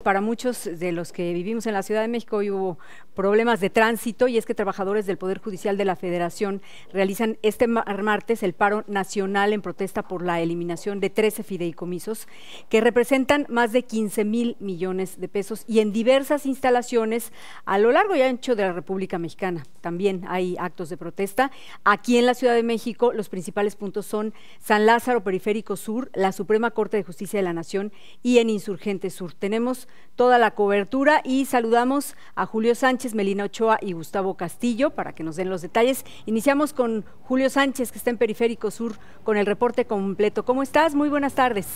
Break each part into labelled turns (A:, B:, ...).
A: Para muchos de los que vivimos en la Ciudad de México hoy hubo problemas de tránsito y es que trabajadores del Poder Judicial de la Federación realizan este martes el paro nacional en protesta por la eliminación de 13 fideicomisos que representan más de 15,000 millones de pesos y en diversas instalaciones a lo largo y ancho de la República Mexicana. También hay actos de protesta. Aquí en la Ciudad de México los principales puntos son San Lázaro, Periférico Sur, la Suprema Corte de Justicia de la Nación y en Insurgente Sur. Tenemos toda la cobertura y saludamos a Julio Sánchez, Melina Ochoa y Gustavo Castillo para que nos den los detalles. Iniciamos con Julio Sánchez, que está en Periférico Sur, con el reporte completo. ¿Cómo estás? Muy buenas tardes.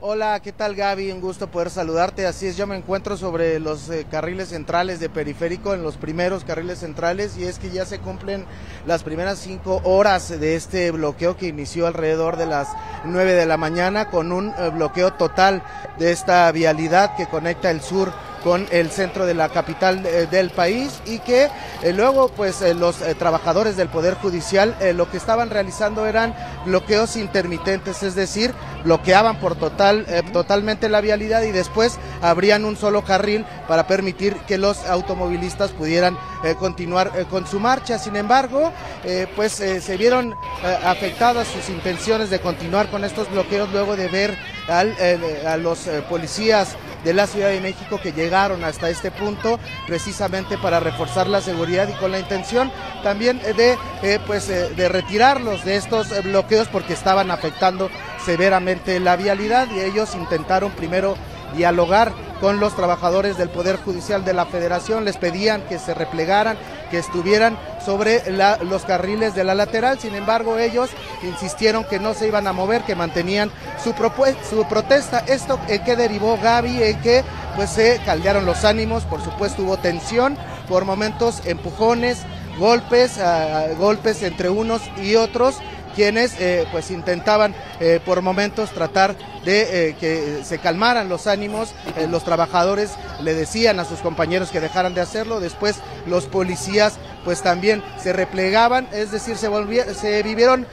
B: Hola, ¿qué tal, Gaby? Un gusto poder saludarte. Así es, yo me encuentro sobre los carriles centrales de Periférico, en los primeros carriles centrales, y es que ya se cumplen las primeras 5 horas de este bloqueo que inició alrededor de las 9 de la mañana con un bloqueo total de esta vialidad que conecta el sur con el centro de la capital del país, y que luego pues los trabajadores del Poder Judicial lo que estaban realizando eran bloqueos intermitentes, es decir, bloqueaban por totalmente la vialidad y después abrían un solo carril para permitir que los automovilistas pudieran continuar con su marcha. Sin embargo, se vieron afectadas sus intenciones de continuar con estos bloqueos luego de ver a los policías de la Ciudad de México que llegaron hasta este punto precisamente para reforzar la seguridad y con la intención también de retirarlos de estos bloqueos porque estaban afectando severamente la vialidad, y ellos intentaron primero dialogar con los trabajadores del Poder Judicial de la Federación, les pedían que se replegaran, que estuvieran sobre los carriles de la lateral. Sin embargo, ellos insistieron que no se iban a mover, que mantenían su protesta. Esto ¿qué derivó, Gaby? En que pues se caldearon los ánimos, por supuesto hubo tensión, por momentos empujones, golpes entre unos y otros, quienes pues intentaban por momentos tratar de que se calmaran los ánimos. Los trabajadores le decían a sus compañeros que dejaran de hacerlo, después los policías pues también se replegaban, es decir, se vivieron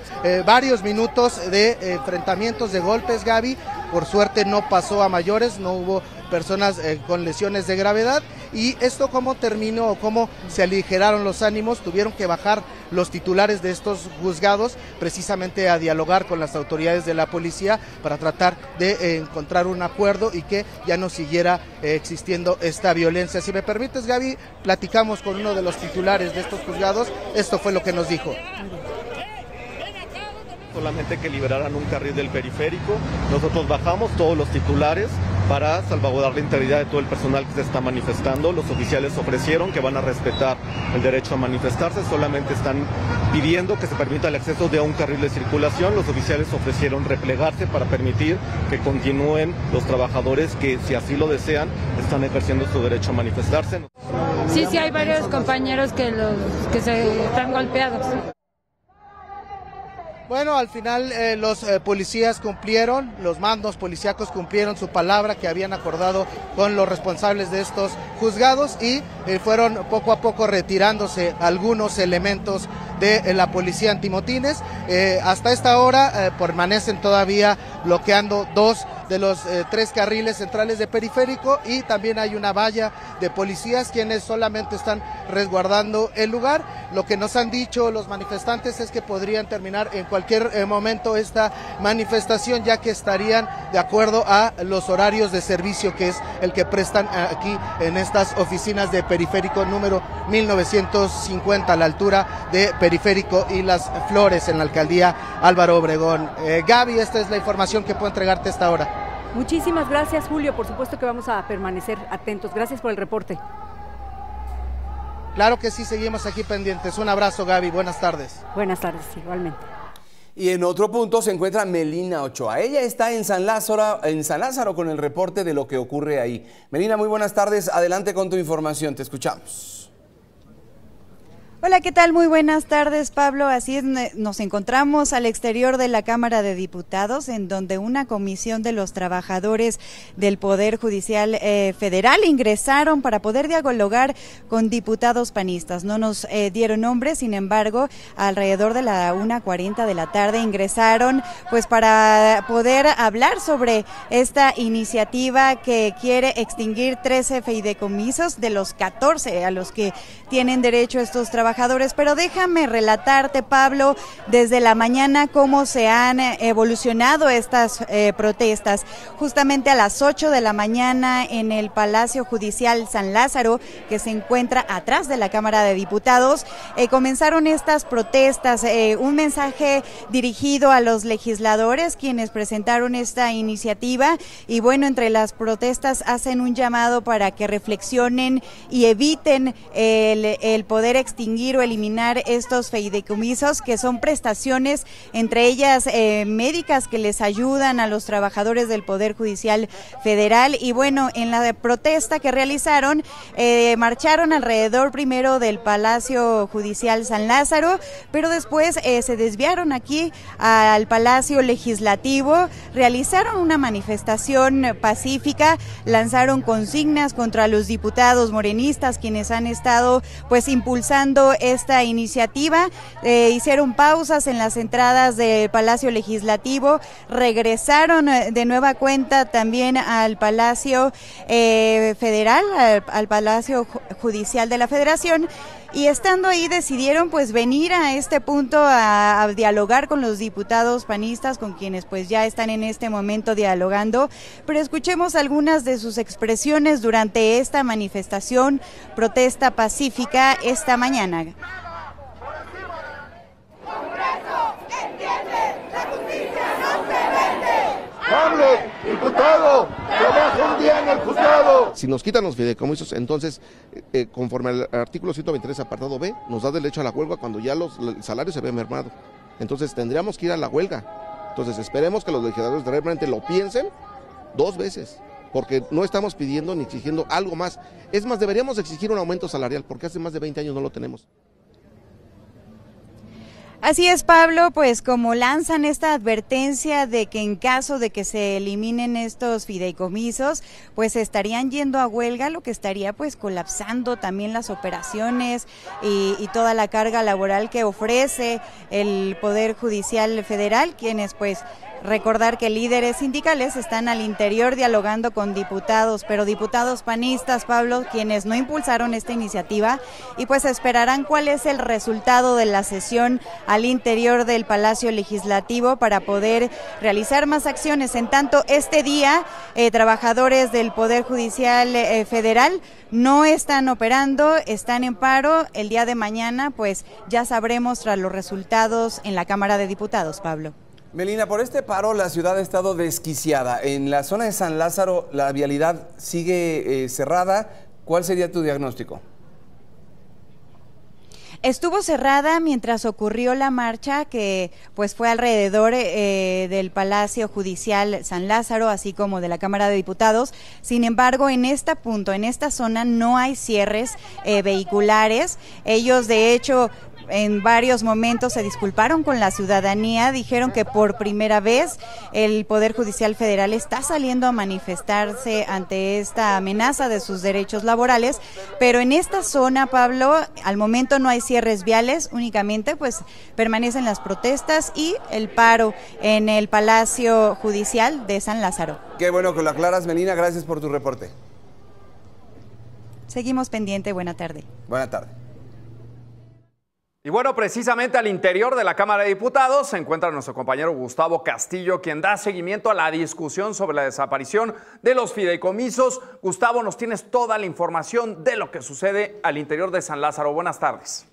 B: varios minutos de enfrentamientos, de golpes, Gaby. Por suerte no pasó a mayores, no hubo personas con lesiones de gravedad. ¿Y esto cómo terminó? ¿Cómo se aligeraron los ánimos? Tuvieron que bajar los titulares de estos juzgados precisamente a dialogar con las autoridades de la policía para tratar de encontrar un acuerdo y que ya no siguiera existiendo esta violencia. Si me permites, Gaby, platicamos con uno de los titulares de estos juzgados. Esto fue lo que nos dijo.
C: Solamente que liberaran un carril del periférico. Nosotros bajamos todos los titulares para salvaguardar la integridad de todo el personal que se está manifestando. Los oficiales ofrecieron que van a respetar el derecho a manifestarse, solamente están pidiendo que se permita el acceso de un carril de circulación. Los oficiales ofrecieron replegarse para permitir que continúen los trabajadores que, si así lo desean, están ejerciendo su derecho a manifestarse.
D: Sí, hay varios compañeros que se están golpeados.
B: Bueno, al final los policías cumplieron, los mandos policíacos cumplieron su palabra que habían acordado con los responsables de estos juzgados, y fueron poco a poco retirándose algunos elementos de la policía antimotines. Hasta esta hora permanecen todavía bloqueando 2 de los 3 carriles centrales de Periférico, y también hay una valla de policías quienes solamente están resguardando el lugar. Lo que nos han dicho los manifestantes es que podrían terminar en cualquier momento esta manifestación, ya que estarían de acuerdo a los horarios de servicio, que es el que prestan aquí en estas oficinas de Periférico número 1950 a la altura de Periférico y Las Flores en la alcaldía Álvaro Obregón. Gaby, esta es la información que puedo entregarte a esta hora.
A: Muchísimas gracias, Julio. Por supuesto que vamos a permanecer atentos. Gracias por el reporte.
B: Claro que sí, seguimos aquí pendientes. Un abrazo, Gaby. Buenas tardes.
A: Buenas tardes, igualmente.
E: Y en otro punto se encuentra Melina Ochoa. Ella está en San Lázaro con el reporte de lo que ocurre ahí. Melina, muy buenas tardes. Adelante con tu información. Te escuchamos.
F: Hola, ¿qué tal? Muy buenas tardes, Pablo. Así es, nos encontramos al exterior de la Cámara de Diputados, en donde una comisión de los trabajadores del Poder Judicial Federal ingresaron para poder dialogar con diputados panistas. No nos dieron nombres, sin embargo, alrededor de la 1:40 de la tarde ingresaron pues para poder hablar sobre esta iniciativa que quiere extinguir 13 fideicomisos de los 14 a los que tienen derecho estos trabajadores. Pero déjame relatarte, Pablo, desde la mañana cómo se han evolucionado estas protestas. Justamente a las 8 de la mañana en el Palacio Judicial San Lázaro, que se encuentra atrás de la Cámara de Diputados, comenzaron estas protestas, un mensaje dirigido a los legisladores quienes presentaron esta iniciativa, y bueno, entre las protestas hacen un llamado para que reflexionen y eviten el poder extinguir o eliminar estos fideicomisos, que son prestaciones, entre ellas médicas, que les ayudan a los trabajadores del Poder Judicial Federal. Y bueno, en la protesta que realizaron, marcharon alrededor primero del Palacio Judicial San Lázaro, pero después se desviaron aquí al Palacio Legislativo, realizaron una manifestación pacífica, lanzaron consignas contra los diputados morenistas, quienes han estado pues impulsando esta iniciativa, hicieron pausas en las entradas del Palacio Legislativo, regresaron de nueva cuenta también al Palacio Federal, al Palacio Judicial de la Federación, y estando ahí decidieron pues venir a este punto a dialogar con los diputados panistas, con quienes pues ya están en este momento dialogando. Pero escuchemos algunas de sus expresiones durante esta manifestación, protesta pacífica esta mañana.
G: ¡Hable, diputado! ¡Trabaja un día en el juzgado! Si nos quitan los fideicomisos, entonces, conforme al artículo 123, apartado B, nos da derecho a la huelga cuando ya el salario se ve mermado. Entonces, tendríamos que ir a la huelga. Entonces, esperemos que los legisladores realmente lo piensen 2 veces, porque no estamos pidiendo ni exigiendo algo más. Es más, deberíamos exigir un aumento salarial, porque hace más de 20 años no lo tenemos.
F: Así es, Pablo, pues como lanzan esta advertencia de que en caso de que se eliminen estos fideicomisos, pues estarían yendo a huelga, lo que estaría pues colapsando también las operaciones y toda la carga laboral que ofrece el Poder Judicial Federal, quienes pues recordar que líderes sindicales están al interior dialogando con diputados, pero diputados panistas, Pablo, quienes no impulsaron esta iniciativa, y pues esperarán cuál es el resultado de la sesión al interior del Palacio Legislativo para poder realizar más acciones. En tanto, este día, trabajadores del Poder Judicial Federal no están operando, están en paro. El día de mañana, pues ya sabremos tras los resultados en la Cámara de Diputados, Pablo.
E: Melina, por este paro la ciudad ha estado desquiciada. En la zona de San Lázaro la vialidad sigue cerrada. ¿Cuál sería tu diagnóstico?
F: Estuvo cerrada mientras ocurrió la marcha, que pues fue alrededor del Palacio Judicial San Lázaro, así como de la Cámara de Diputados. Sin embargo, en este punto, en esta zona, no hay cierres vehiculares. Ellos, de hecho, en varios momentos se disculparon con la ciudadanía, dijeron que por primera vez el Poder Judicial Federal está saliendo a manifestarse ante esta amenaza de sus derechos laborales, pero en esta zona, Pablo, al momento no hay cierres viales, únicamente pues permanecen las protestas y el paro en el Palacio Judicial de San Lázaro.
E: Qué bueno que lo aclaras, Melina, gracias por tu reporte.
F: Seguimos pendiente, buena tarde.
E: Buena tarde.
H: Y bueno, precisamente al interior de la Cámara de Diputados se encuentra nuestro compañero Gustavo Castillo, quien da seguimiento a la discusión sobre la desaparición de los fideicomisos. Gustavo, nos tienes toda la información de lo que sucede al interior de San Lázaro. Buenas tardes.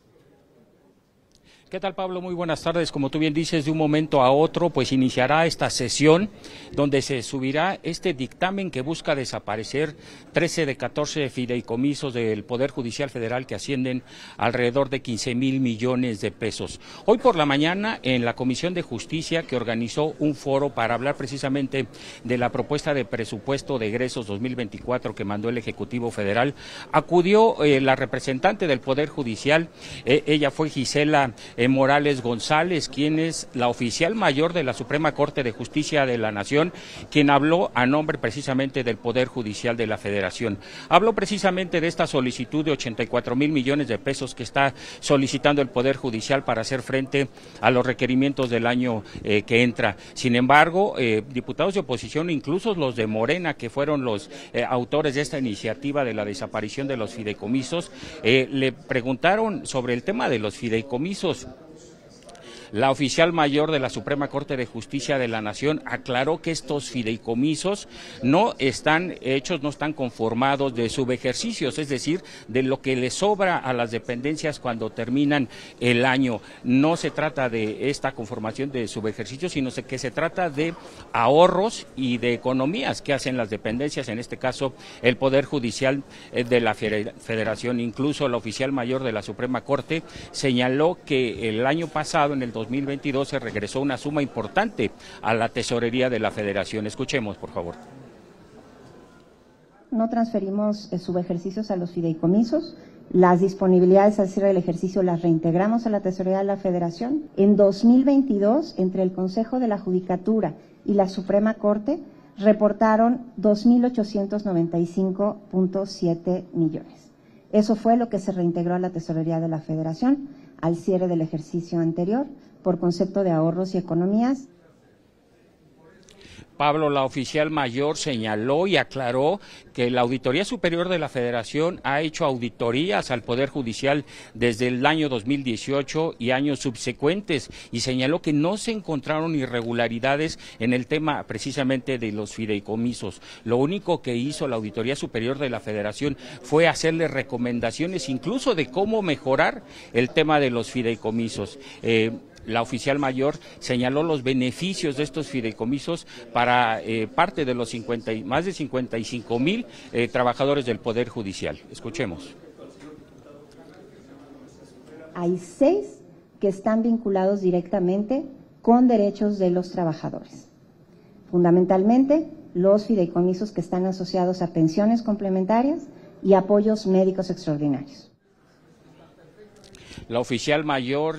I: ¿Qué tal, Pablo? Muy buenas tardes. Como tú bien dices, de un momento a otro, pues iniciará esta sesión donde se subirá este dictamen que busca desaparecer 13 de 14 fideicomisos del Poder Judicial Federal que ascienden alrededor de 15,000 millones de pesos. Hoy por la mañana, en la Comisión de Justicia, que organizó un foro para hablar precisamente de la propuesta de presupuesto de egresos 2024 que mandó el Ejecutivo Federal, acudió la representante del Poder Judicial. Ella fue Gisela Morales González, quien es la oficial mayor de la Suprema Corte de Justicia de la Nación, quien habló a nombre precisamente del Poder Judicial de la Federación. Habló precisamente de esta solicitud de 84,000 millones de pesos que está solicitando el Poder Judicial para hacer frente a los requerimientos del año que entra. Sin embargo, diputados de oposición, incluso los de Morena, que fueron los autores de esta iniciativa de la desaparición de los fideicomisos, le preguntaron sobre el tema de los fideicomisos. La oficial mayor de la Suprema Corte de Justicia de la Nación aclaró que estos fideicomisos no están hechos, no están conformados de subejercicios, es decir, de lo que le sobra a las dependencias cuando terminan el año. No se trata de esta conformación de subejercicios, sino que se trata de ahorros y de economías que hacen las dependencias, en este caso el Poder Judicial de la Federación. Incluso la oficial mayor de la Suprema Corte señaló que el año pasado, en el 2022, se regresó una suma importante a la tesorería de la Federación. Escuchemos, por favor.
J: No transferimos subejercicios a los fideicomisos. Las disponibilidades al cierre del ejercicio las reintegramos a la tesorería de la Federación. En 2022, entre el Consejo de la Judicatura y la Suprema Corte, reportaron 2,895,7 millones. Eso fue lo que se reintegró a la tesorería de la Federación al cierre del ejercicio anterior, por concepto de ahorros y economías.
I: Pablo, la oficial mayor señaló y aclaró que la Auditoría Superior de la Federación ha hecho auditorías al Poder Judicial desde el año 2018 y años subsecuentes, y señaló que no se encontraron irregularidades en el tema precisamente de los fideicomisos. Lo único que hizo la Auditoría Superior de la Federación fue hacerle recomendaciones incluso de cómo mejorar el tema de los fideicomisos. La oficial mayor señaló los beneficios de estos fideicomisos para parte de los más de 55,000 trabajadores del Poder Judicial. Escuchemos.
J: Hay 6 que están vinculados directamente con derechos de los trabajadores. Fundamentalmente, los fideicomisos que están asociados a pensiones complementarias y apoyos médicos extraordinarios.
I: La oficial mayor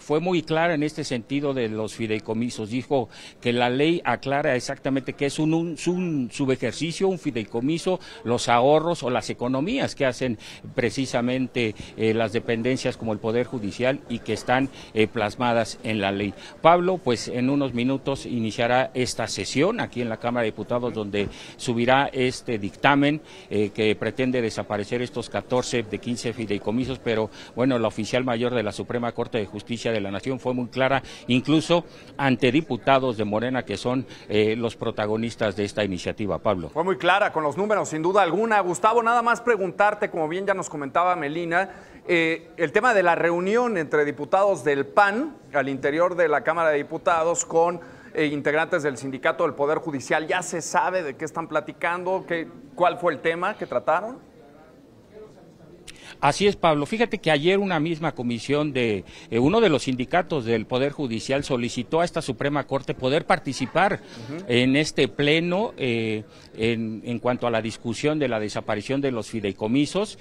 I: fue muy clara en este sentido de los fideicomisos. Dijo que la ley aclara exactamente qué es un subejercicio, un fideicomiso, los ahorros o las economías que hacen precisamente las dependencias como el Poder Judicial y que están plasmadas en la ley. Pablo, pues en unos minutos iniciará esta sesión aquí en la Cámara de Diputados, donde subirá este dictamen que pretende desaparecer estos 14 de 15 fideicomisos, pero bueno, la oficial mayor de la Suprema Corte de Justicia de la Nación fue muy clara, incluso ante diputados de Morena que son los protagonistas de esta iniciativa. Pablo.
H: Fue muy clara con los números, sin duda alguna. Gustavo, nada más preguntarte, como bien ya nos comentaba Melina, el tema de la reunión entre diputados del PAN al interior de la Cámara de Diputados con integrantes del Sindicato del Poder Judicial, ¿ya se sabe de qué están platicando? ¿Cuál fue el tema que trataron?
I: Así es, Pablo. Fíjate que ayer una misma comisión de uno de los sindicatos del Poder Judicial solicitó a esta Suprema Corte poder participar en este pleno en cuanto a la discusión de la desaparición de los fideicomisos.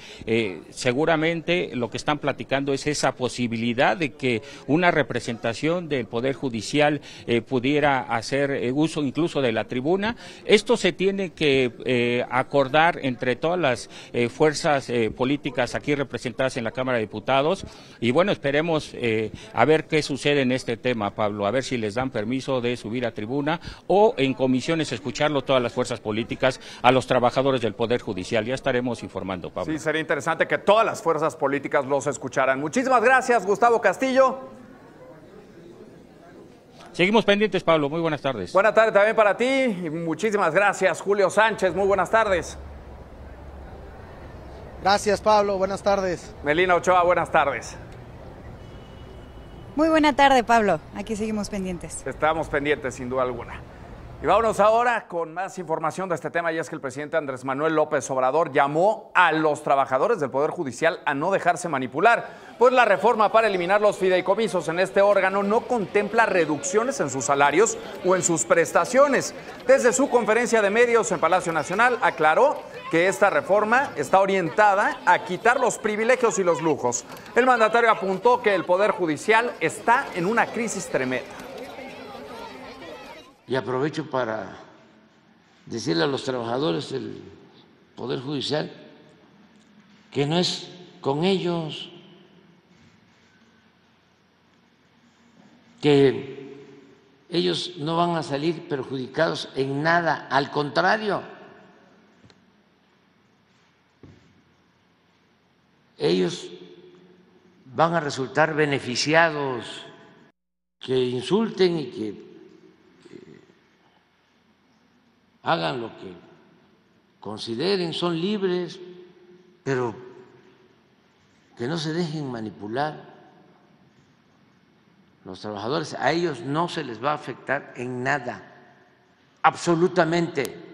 I: Seguramente lo que están platicando es esa posibilidad de que una representación del Poder Judicial pudiera hacer uso incluso de la tribuna. Esto se tiene que acordar entre todas las fuerzas políticas aquí representadas en la Cámara de Diputados, y bueno, esperemos a ver qué sucede en este tema, Pablo, a ver si les dan permiso de subir a tribuna o en comisiones escucharlo todas las fuerzas políticas a los trabajadores del Poder Judicial. Ya estaremos informando, Pablo.
H: Sí, sería interesante que todas las fuerzas políticas los escucharan. Muchísimas gracias, Gustavo Castillo.
I: Seguimos pendientes, Pablo. Muy buenas tardes.
H: Buenas tardes también para ti y muchísimas gracias, Julio Sánchez. Muy buenas tardes.
B: Gracias, Pablo. Buenas tardes.
H: Melina Ochoa, buenas tardes.
F: Muy buena tarde, Pablo. Aquí seguimos pendientes.
H: Estamos pendientes, sin duda alguna. Y vámonos ahora con más información de este tema, y es que el presidente Andrés Manuel López Obrador llamó a los trabajadores del Poder Judicial a no dejarse manipular, pues la reforma para eliminar los fideicomisos en este órgano no contempla reducciones en sus salarios o en sus prestaciones. Desde su conferencia de medios en Palacio Nacional aclaró que esta reforma está orientada a quitar los privilegios y los lujos. El mandatario apuntó que el Poder Judicial está en una crisis tremenda.
K: Y aprovecho para decirle a los trabajadores del Poder Judicial que no es con ellos, que ellos no van a salir perjudicados en nada, al contrario, ellos van a resultar beneficiados, que insulten y que hagan lo que consideren, son libres, pero que no se dejen manipular. Los trabajadores, a ellos no se les va a afectar en nada, absolutamente.